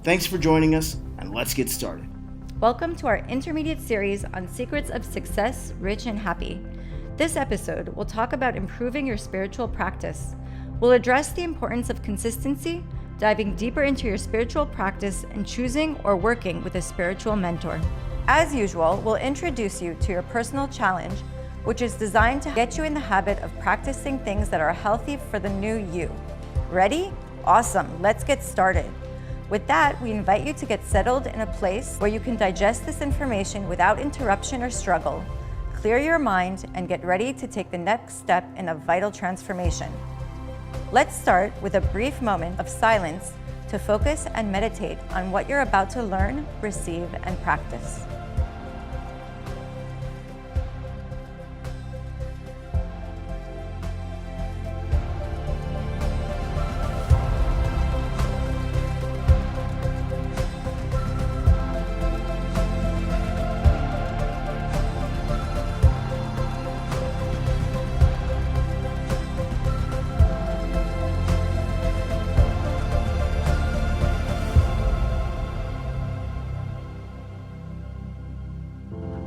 Thanks for joining us, and let's get started. Welcome to our intermediate series on secrets of success, rich and happy. This episode will talk about improving your spiritual practice. We'll address the importance of consistency, diving deeper into your spiritual practice and choosing or working with a spiritual mentor. As usual, we'll introduce you to your personal challenge, which is designed to get you in the habit of practicing things that are healthy for the new you. Ready? Awesome, let's get started. With that, we invite you to get settled in a place where you can digest this information without interruption or struggle, clear your mind, and get ready to take the next step in a vital transformation. Let's start with a brief moment of silence to focus and meditate on what you're about to learn, receive, and practice.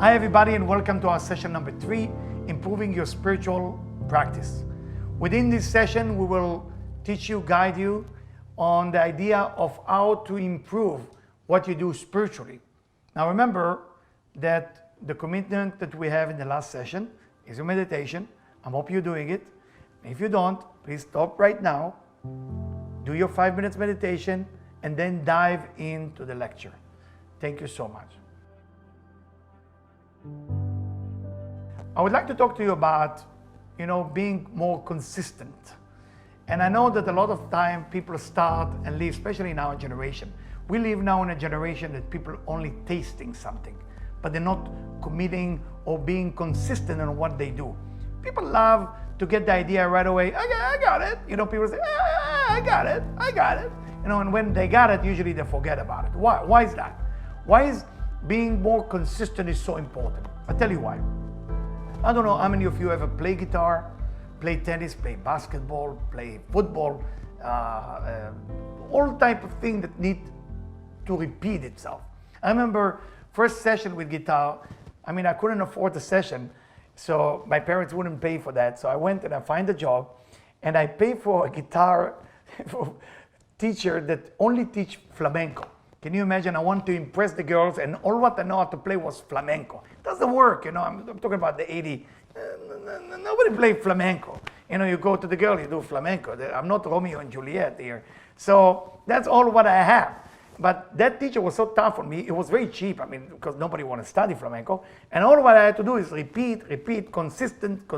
Hi everybody, and welcome to our session number 3, Improving Your Spiritual Practice. Within this session, we will teach you, guide you on the idea of how to improve what you do spiritually. Now remember that the commitment that we have in the last session is your meditation. I hope you're doing it. If you don't, please stop right now, do your 5 minutes meditation, and then dive into the lecture. Thank you so much. I would like to talk to you about, being more consistent. And I know that a lot of time people start and leave, especially in our generation. We live now in a generation that people are only tasting something, but they're not committing or being consistent on what they do. People love to get the idea right away. I got it. People say, I got it. And when they got it, usually they forget about it. Why is that? Why is being more consistent is so important? I'll tell you why. I don't know how many of you ever play guitar, play tennis, play basketball, play football, all type of thing that need to repeat itself. I remember first session with guitar, I couldn't afford the session, so my parents wouldn't pay for that. So I went and I find a job, and I pay for a guitar teacher that only teach flamenco. Can you imagine? I want to impress the girls, and all what I know how to play was flamenco. It doesn't work, I'm talking about the 80s. Nobody play flamenco. You go to the girl, you do flamenco. I'm not Romeo and Juliet here. So that's all what I have. But that teacher was so tough on me. It was very cheap, because nobody want to study flamenco. And all what I had to do is repeat, consistent,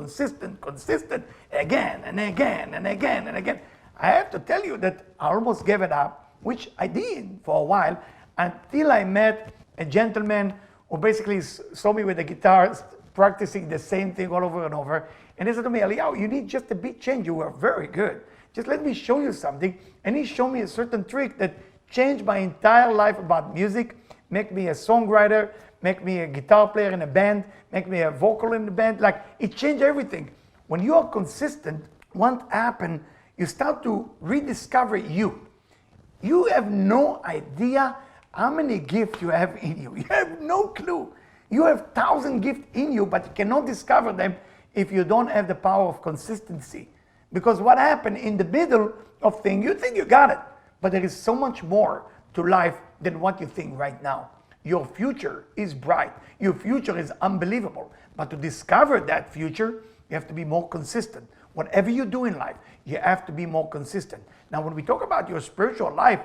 again and again and again and again. I have to tell you that I almost gave it up, which I did for a while, until I met a gentleman who basically saw me with the guitar practicing the same thing all over and over. And he said to me, Eliyahu, you need just a bit change. You were very good. Just let me show you something. And he showed me a certain trick that changed my entire life about music, make me a songwriter, make me a guitar player in a band, make me a vocal in the band. Like, it changed everything. When you are consistent, what happens, you start to rediscover you. You have no idea how many gifts you have in you. You have no clue. You have 1,000 gifts in you, but you cannot discover them if you don't have the power of consistency. Because what happened in the middle of things, you think you got it, but there is so much more to life than what you think right now. Your future is bright. Your future is unbelievable. But to discover that future, you have to be more consistent. Whatever you do in life, you have to be more consistent. Now, when we talk about your spiritual life,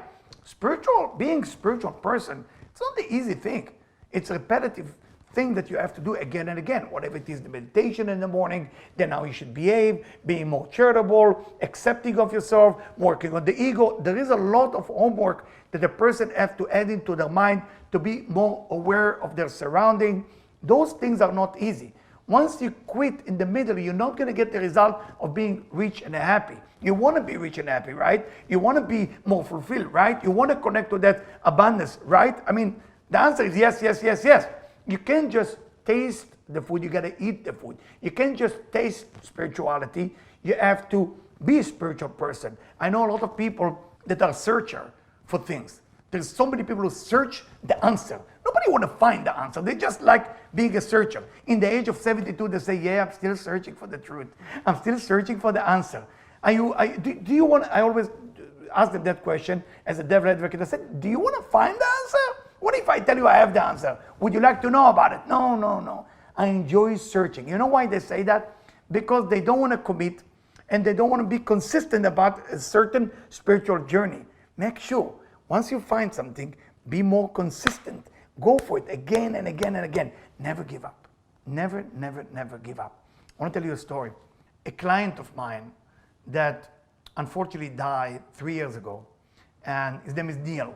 being a spiritual person, it's not the easy thing. It's a repetitive thing that you have to do again and again. Whatever it is, the meditation in the morning, then how you should behave, being more charitable, accepting of yourself, working on the ego. There is a lot of homework that a person has to add into their mind to be more aware of their surrounding. Those things are not easy. Once you quit in the middle, you're not going to get the result of being rich and happy. You want to be rich and happy, right? You want to be more fulfilled, right? You want to connect to that abundance, right? The answer is yes, yes, yes, yes. You can't just taste the food, you got to eat the food. You can't just taste spirituality, you have to be a spiritual person. I know a lot of people that are searcher for things. There's so many people who search the answer. Nobody want to find the answer. They just like being a searcher. In the age of 72, they say, yeah, I'm still searching for the truth. I'm still searching for the answer. Do you want, I always ask them that question as a devil advocate. I said, do you want to find the answer? What if I tell you I have the answer? Would you like to know about it? No, no, no. I enjoy searching. You know why they say that? Because they don't want to commit and they don't want to be consistent about a certain spiritual journey. Make sure, once you find something, be more consistent. Go for it again and again and again. Never give up. Never, never, never give up. I want to tell you a story. A client of mine that unfortunately died 3 years ago, and his name is Neil.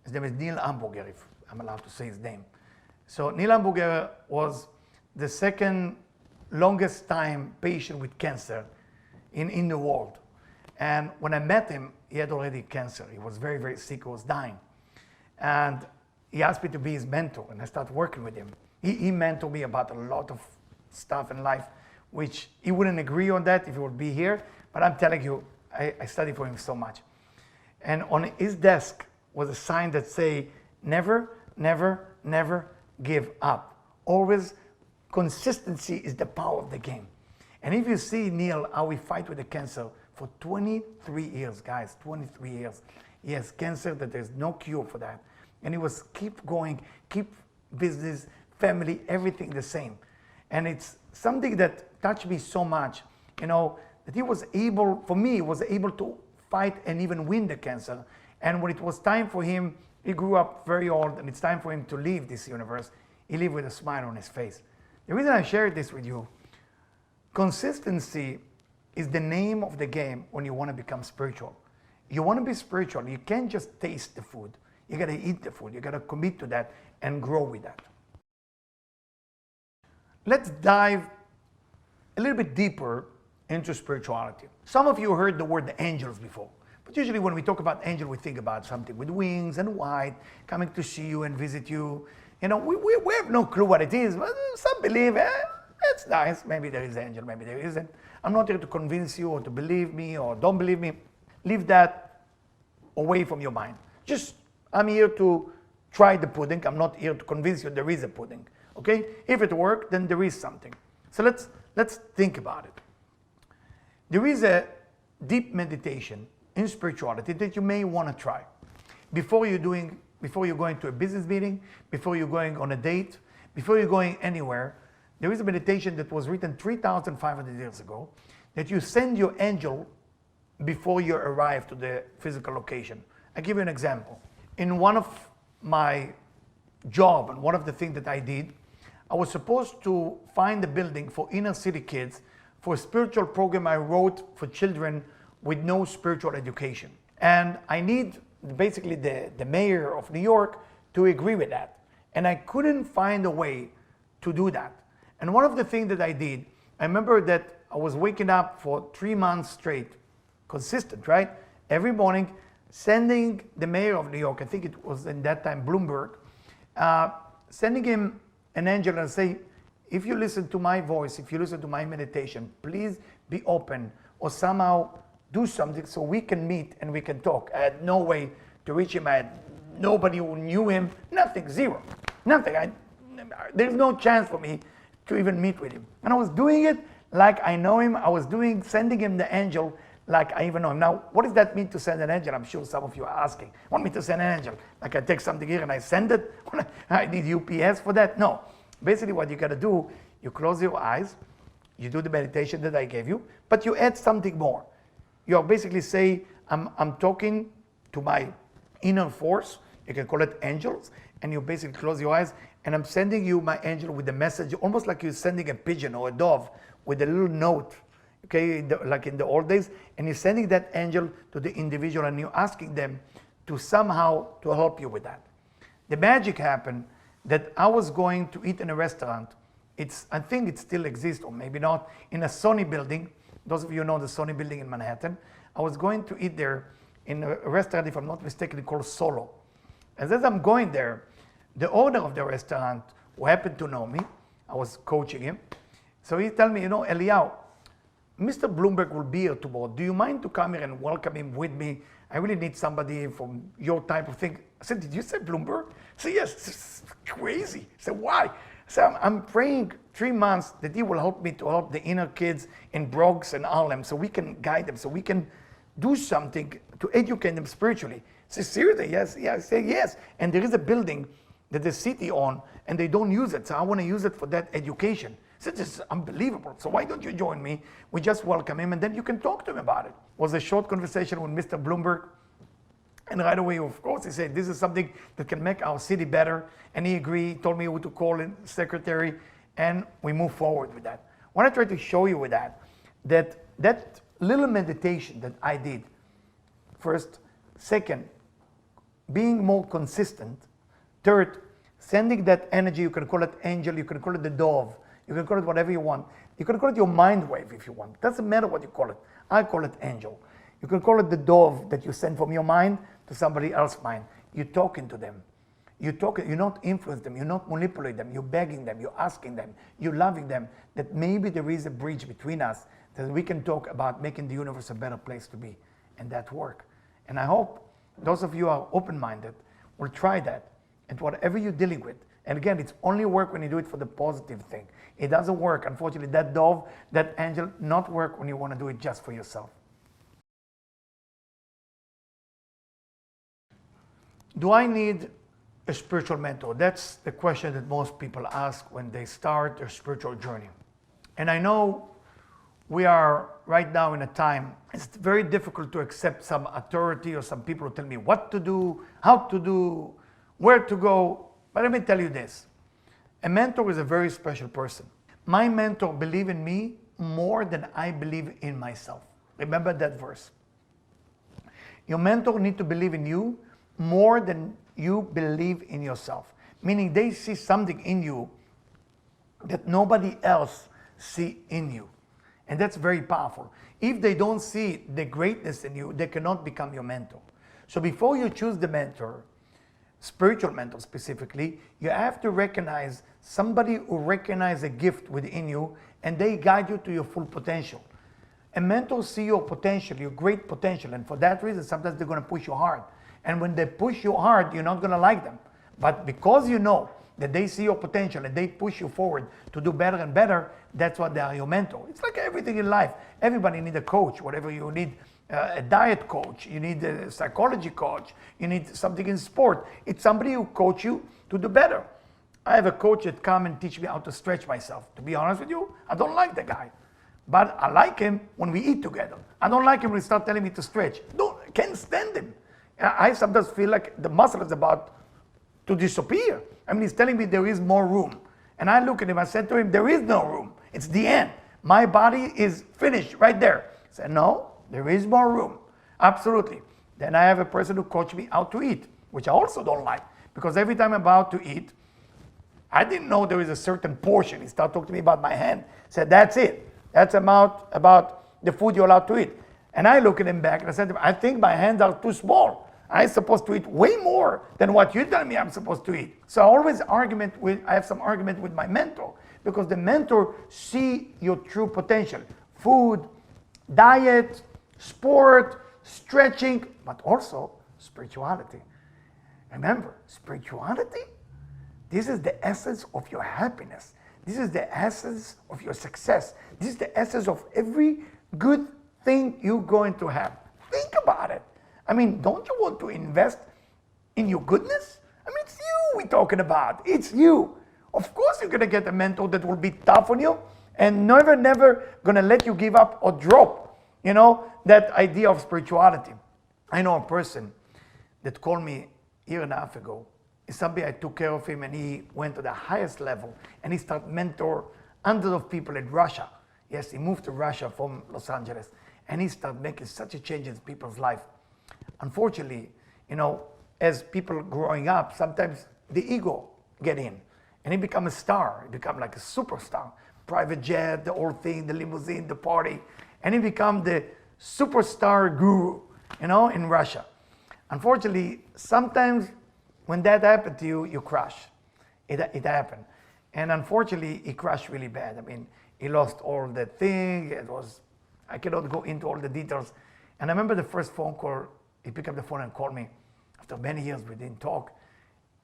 His name is Neil Hamburger, if I'm allowed to say his name. So Neil Hamburger was the second longest time patient with cancer in the world. And when I met him, he had already cancer. He was very, very sick. He was dying. And he asked me to be his mentor, and I started working with him. He mentored me about a lot of stuff in life, which he wouldn't agree on that if he would be here. But I'm telling you, I studied for him so much. And on his desk was a sign that say, never, never, never give up. Always, consistency is the power of the game. And if you see Neil, how he fight with the cancer for 23 years, guys, 23 years. He has cancer that there's no cure for that. And he was keep going, keep business, family, everything the same. And it's something that touched me so much, you know, that he was able, for me, was able to fight and even win the cancer. And when it was time for him, he grew up very old, and it's time for him to leave this universe, he lived with a smile on his face. The reason I shared this with you, consistency is the name of the game when you want to become spiritual. You want to be spiritual, you can't just taste the food. You got to eat the food. You got to commit to that and grow with that. Let's dive a little bit deeper into spirituality. Some of you heard the word angels before, but usually when we talk about angel, we think about something with wings and white, coming to see you and visit you. You know, we have no clue what it is, but some believe, it's nice, maybe there is angel, maybe there isn't. I'm not here to convince you or to believe me or don't believe me. Leave that away from your mind. Just, I'm here to try the pudding. I'm not here to convince you there is a pudding, okay? If it worked, then there is something. So let's think about it. There is a deep meditation in spirituality that you may want to try. Before you're going to a business meeting, before you're going on a date, before you're going anywhere, there is a meditation that was written 3,500 years ago that you send your angel before you arrive to the physical location. I'll give you an example. In one of my job and one of the things that I did, I was supposed to find a building for inner city kids for a spiritual program I wrote for children with no spiritual education. And I need basically the mayor of New York to agree with that. And I couldn't find a way to do that. And one of the things that I did, I remember that I was waking up for 3 months straight, consistent, right? Every morning, sending the mayor of New York, I think it was in that time Bloomberg, sending him an angel and say, if you listen to my voice, if you listen to my meditation, please be open or somehow do something so we can meet and we can talk. I had no way to reach him. I had nobody who knew him, nothing, zero, nothing. There's no chance for me to even meet with him. And I was doing it like I know him. I was sending him the angel like I even know him. Now, what does that mean to send an angel? I'm sure some of you are asking. Want me to send an angel? Like I take something here and I send it? I need UPS for that? No. Basically what you gotta do, you close your eyes, you do the meditation that I gave you, but you add something more. You basically say, I'm talking to my inner force, you can call it angels, and you basically close your eyes, and I'm sending you my angel with a message, almost like you're sending a pigeon or a dove with a little note, okay, like in the old days, and you're sending that angel to the individual and you're asking them to somehow to help you with that. The magic happened that I was going to eat in a restaurant. I think it still exists, or maybe not, in a Sony building. Those of you know the Sony building in Manhattan. I was going to eat there in a restaurant, if I'm not mistaken, called Solo. As I'm going there, the owner of the restaurant, who happened to know me, I was coaching him, so he told me, you know, Eliyahu, Mr. Bloomberg will be here tomorrow. Do you mind to come here and welcome him with me? I really need somebody from your type of thing. I said, did you say Bloomberg? I said, yes, this is crazy. I said, why? So I'm praying 3 months that he will help me to help the inner kids in Bronx and Harlem so we can guide them, so we can do something to educate them spiritually. I said, seriously? Yes. Yeah, I say yes. And there is a building that the city own and they don't use it. So I want to use it for that education. I said, this is unbelievable. So why don't you join me? We just welcome him and then you can talk to him about it. It was a short conversation with Mr. Bloomberg. And right away, of course, he said, this is something that can make our city better. And he agreed, told me who to call in secretary, and we move forward with that. What I try to show you with that little meditation that I did, first, second, being more consistent, third, sending that energy, you can call it angel, you can call it the dove, you can call it whatever you want. You can call it your mind wave if you want. Doesn't matter what you call it. I call it angel. You can call it the dove that you send from your mind to somebody else's mind. You're talking to them. You're not influencing them. You're not manipulating them. You're begging them. You're asking them. You're loving them. That maybe there is a bridge between us that we can talk about making the universe a better place to be. And that work. And I hope those of you who are open-minded will try that. And whatever you're dealing with, and again, it's only work when you do it for the positive thing. It doesn't work, unfortunately, that dove, that angel, not work when you want to do it just for yourself. Do I need a spiritual mentor? That's the question that most people ask when they start their spiritual journey. And I know we are right now in a time, it's very difficult to accept some authority or some people who tell me what to do, how to do, where to go. But let me tell you this. A mentor is a very special person. My mentor believes in me more than I believe in myself. Remember that verse. Your mentor needs to believe in you more than you believe in yourself. Meaning they see something in you that nobody else see in you. And that's very powerful. If they don't see the greatness in you, they cannot become your mentor. So before you choose the mentor, spiritual mentor specifically, you have to recognize somebody who recognizes a gift within you and they guide you to your full potential. A mentor sees your potential, your great potential, and for that reason, sometimes they're going to push you hard. And when they push you hard, you're not going to like them. But because you know that they see your potential and they push you forward to do better and better, that's what they are your mentor. It's like everything in life. Everybody needs a coach, whatever you need. A diet coach, you need a psychology coach, you need something in sport. It's somebody who coach you to do better. I have a coach that come and teach me how to stretch myself. To be honest with you, I don't like the guy. But I like him when we eat together. I don't like him when he starts telling me to stretch. Can't stand him. I sometimes feel like the muscle is about to disappear. I mean, he's telling me there is more room. And I look at him, I said to him, there is no room. It's the end. My body is finished right there. I said, no, there is more room. Absolutely. Then I have a person who coached me how to eat, which I also don't like. Because every time I'm about to eat, I didn't know there is a certain portion. He started talking to me about my hand. He said, that's it. That's about the food you're allowed to eat. And I look at him back and I said to him, I think my hands are too small. I'm supposed to eat way more than what you tell me I'm supposed to eat. So I have some argument with my mentor because the mentor see your true potential. Food, diet, sport, stretching, but also spirituality. Remember, spirituality, this is the essence of your happiness. This is the essence of your success. This is the essence of every good thing you're going to have. Think about it. I mean, don't you want to invest in your goodness? I mean, it's you we're talking about. It's you. Of course you're going to get a mentor that will be tough on you and never going to let you give up or drop, that idea of spirituality. I know a person that called me a year and a half ago. It's somebody I took care of him and he went to the highest level and he started mentor hundreds of people in Russia. Yes, he moved to Russia from Los Angeles and he started making such a change in people's life. Unfortunately, as people growing up, sometimes the ego get in and he become a star. He become like a superstar. Private jet, the whole thing, the limousine, the party. And he become the superstar guru, in Russia. Unfortunately, sometimes when that happened to you, you crash. It happened. And unfortunately, he crashed really bad. I mean, he lost all the thing. I cannot go into all the details. And I remember the first phone call he picked up the phone and called me. After many years we didn't talk.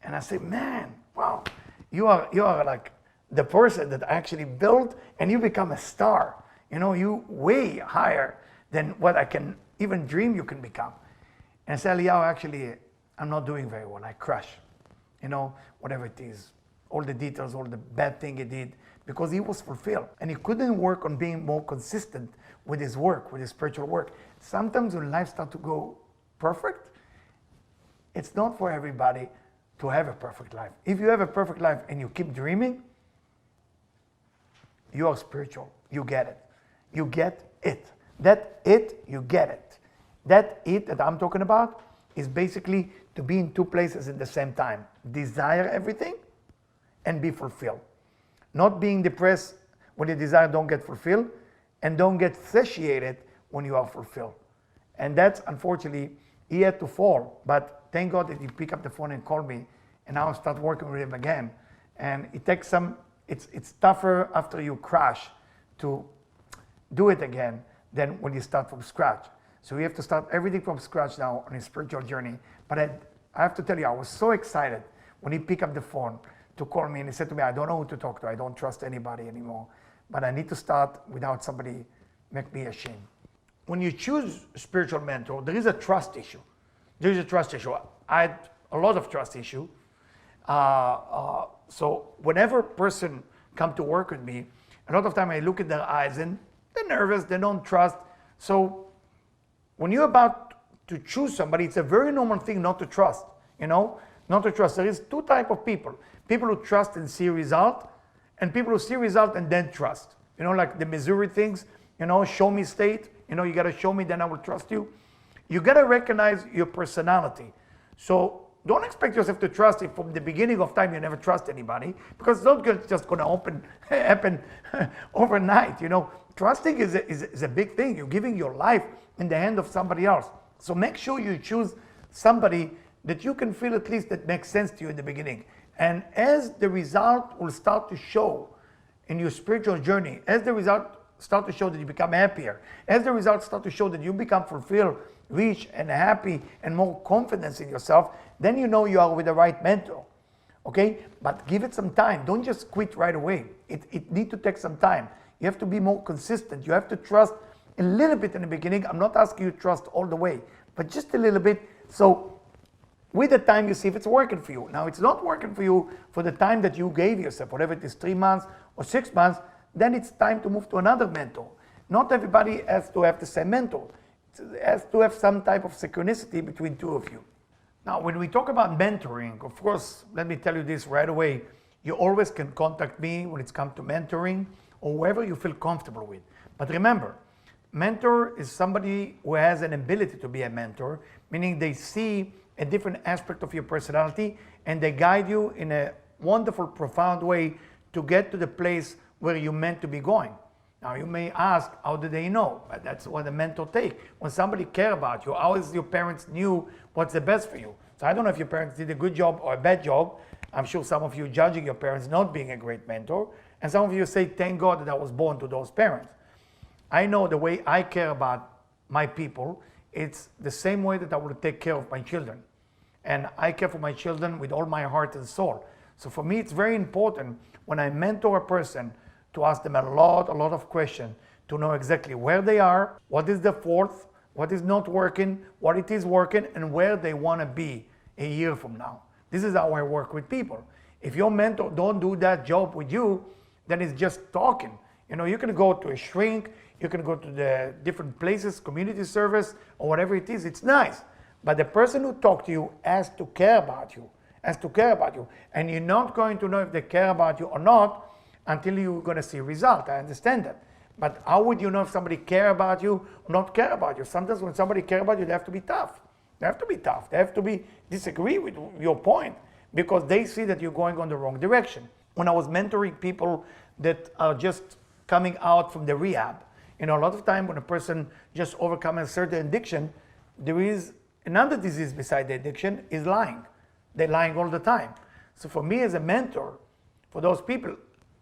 And I said, man, wow, you are like the person that actually built, and you become a star. You way higher than what I can even dream you can become. And I said, Eliyahu, actually, I'm not doing very well. I crash, whatever it is, all the details, all the bad thing he did, because he was fulfilled. And he couldn't work on being more consistent with his work, with his spiritual work. Sometimes when life starts to go perfect, it's not for everybody to have a perfect life. If you have a perfect life and you keep dreaming, you are spiritual. You get it. You get it. That it, you get it. That it that I'm talking about is basically to be in two places at the same time. Desire everything and be fulfilled. Not being depressed when your desire don't get fulfilled, and don't get satiated when you are fulfilled. And that's, unfortunately, he had to fall. But thank God that he picked up the phone and called me, and now I start working with him again. And it takes it's tougher after you crash to do it again than when you start from scratch. So we have to start everything from scratch now on his spiritual journey. But I have to tell you, I was so excited when he picked up the phone to call me, and he said to me, I don't know who to talk to. I don't trust anybody anymore. But I need to start without somebody make me ashamed. When you choose a spiritual mentor, there is a trust issue. There is a trust issue. I had a lot of trust issue. So whenever a person come to work with me, a lot of time I look at their eyes and they're nervous, they don't trust. So when you're about to choose somebody, it's a very normal thing not to trust, not to trust. There is two types of people. People who trust and see result, and people who see result and then trust. Like the Missouri things, show me state, you gotta show me, then I will trust you. You gotta recognize your personality. So don't expect yourself to trust if from the beginning of time you never trust anybody, because it's not just gonna happen overnight. Trusting is a big thing. You're giving your life in the hand of somebody else. So make sure you choose somebody that you can feel at least that makes sense to you in the beginning. And as the result will start to show in your spiritual journey, as the result start to show that you become happier, as the results start to show that you become fulfilled, rich and happy and more confidence in yourself, then you know you are with the right mentor. Okay? But give it some time. Don't just quit right away. It needs to take some time. You have to be more consistent. You have to trust a little bit in the beginning. I'm not asking you to trust all the way, but just a little bit. So with the time, you see if it's working for you. Now, it's not working for you for the time that you gave yourself, whatever it is, 3 months or 6 months, then it's time to move to another mentor. Not everybody has to have the same mentor. It has to have some type of synchronicity between two of you. Now, when we talk about mentoring, of course, let me tell you this right away. You always can contact me when it's come to mentoring or whoever you feel comfortable with. But remember, mentor is somebody who has an ability to be a mentor, meaning they see a different aspect of your personality and they guide you in a wonderful, profound way to get to the place where you're meant to be going. Now you may ask, how do they know? But that's what a mentor takes. When somebody cares about you, how is your parents knew what's the best for you? So I don't know if your parents did a good job or a bad job. I'm sure some of you judging your parents not being a great mentor. And some of you say, thank God that I was born to those parents. I know the way I care about my people, it's the same way that I will take care of my children. And I care for my children with all my heart and soul. So for me, it's very important when I mentor a person to ask them a lot of questions, to know exactly where they are, what is the fourth, what is not working, what it is working, and where they want to be a year from now. This is how I work with people. If your mentor don't do that job with you, then it's just talking. You can go to a shrink, you can go to the different places, community service, or whatever it is, it's nice. But the person who talks to you has to care about you, And you're not going to know if they care about you or not until you're going to see result. I understand that. But how would you know if somebody care about you or not care about you? Sometimes when somebody care about you, they have to be tough. They have to disagree with your point because they see that you're going on the wrong direction. When I was mentoring people that are just coming out from the rehab, a lot of time when a person just overcomes a certain addiction, there is another disease beside the addiction is lying. They're lying all the time. So for me as a mentor, for those people,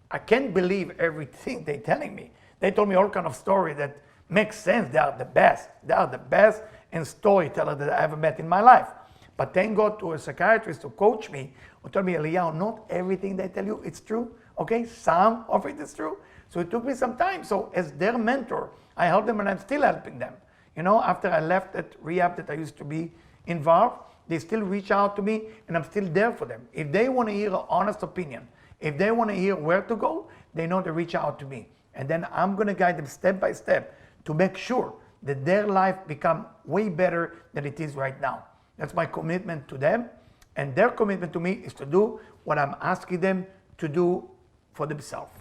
I can't believe everything they're telling me. They told me all kind of story that makes sense. They are the best. and storyteller that I ever met in my life. But thank God to a psychiatrist who coached me, who told me, Eliyahu, not everything they tell you is true, okay? Some of it is true. So it took me some time. So as their mentor, I helped them and I'm still helping them. You know, after I left that rehab that I used to be involved, they still reach out to me and I'm still there for them. If they want to hear an honest opinion, if they want to hear where to go, they know to reach out to me. And then I'm going to guide them step by step to make sure that their life become way better than it is right now. That's my commitment to them. And their commitment to me is to do what I'm asking them to do for themselves.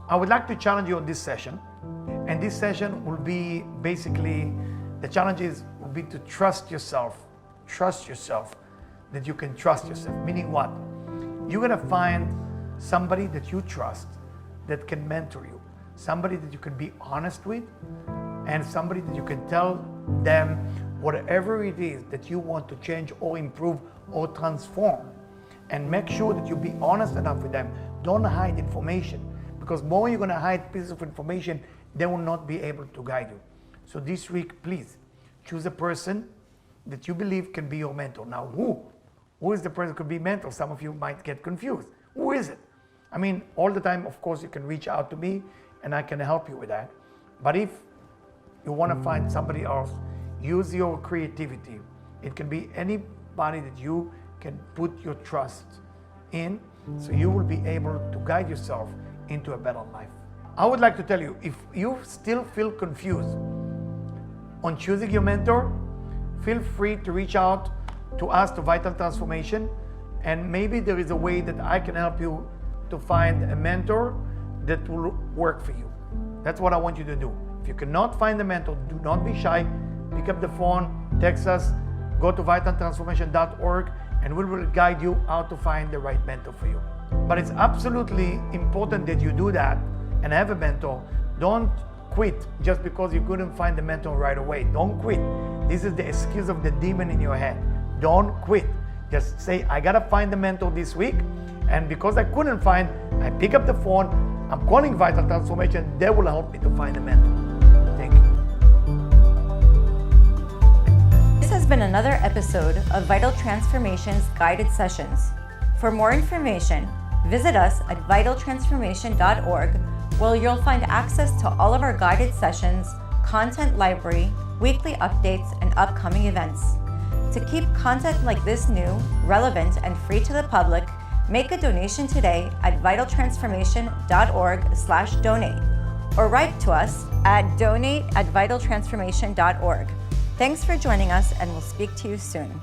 I would like to challenge you on this session. And this session will be basically, the challenges will be to trust yourself. Trust yourself, that you can trust yourself. Meaning what? You're gonna find somebody that you trust that can mentor you. Somebody that you can be honest with, and somebody that you can tell them whatever it is that you want to change or improve or transform. And make sure that you be honest enough with them. Don't hide information, because more you're gonna hide pieces of information, they will not be able to guide you. So this week, please, choose a person that you believe can be your mentor. Now, who is the person who could be mentor? Some of you might get confused. Who is it? I mean, all the time, of course, you can reach out to me and I can help you with that. But if you want to find somebody else, use your creativity. It can be anybody that you can put your trust in, so you will be able to guide yourself into a better life. I would like to tell you, if you still feel confused on choosing your mentor, feel free to reach out to us, to Vital Transformation, and maybe there is a way that I can help you to find a mentor that will work for you. That's what I want you to do. If you cannot find a mentor, do not be shy. Pick up the phone, text us, go to vitaltransformation.org, and we will guide you how to find the right mentor for you. But it's absolutely important that you do that and have a mentor. Don't quit just because you couldn't find the mentor right away. Don't quit. This is the excuse of the demon in your head. Don't quit. Just say, I gotta find the mentor this week, and because I couldn't find, I pick up the phone, I'm calling Vital Transformation, they will help me to find a mentor. Thank you. This has been another episode of Vital Transformation's guided sessions. For more information, visit us at vitaltransformation.org, where you'll find access to all of our guided sessions, content library, weekly updates, and upcoming events. To keep content like this new, relevant, and free to the public, make a donation today at vitaltransformation.org/donate, or write to us at donate@vitaltransformation.org. Thanks for joining us, and we'll speak to you soon.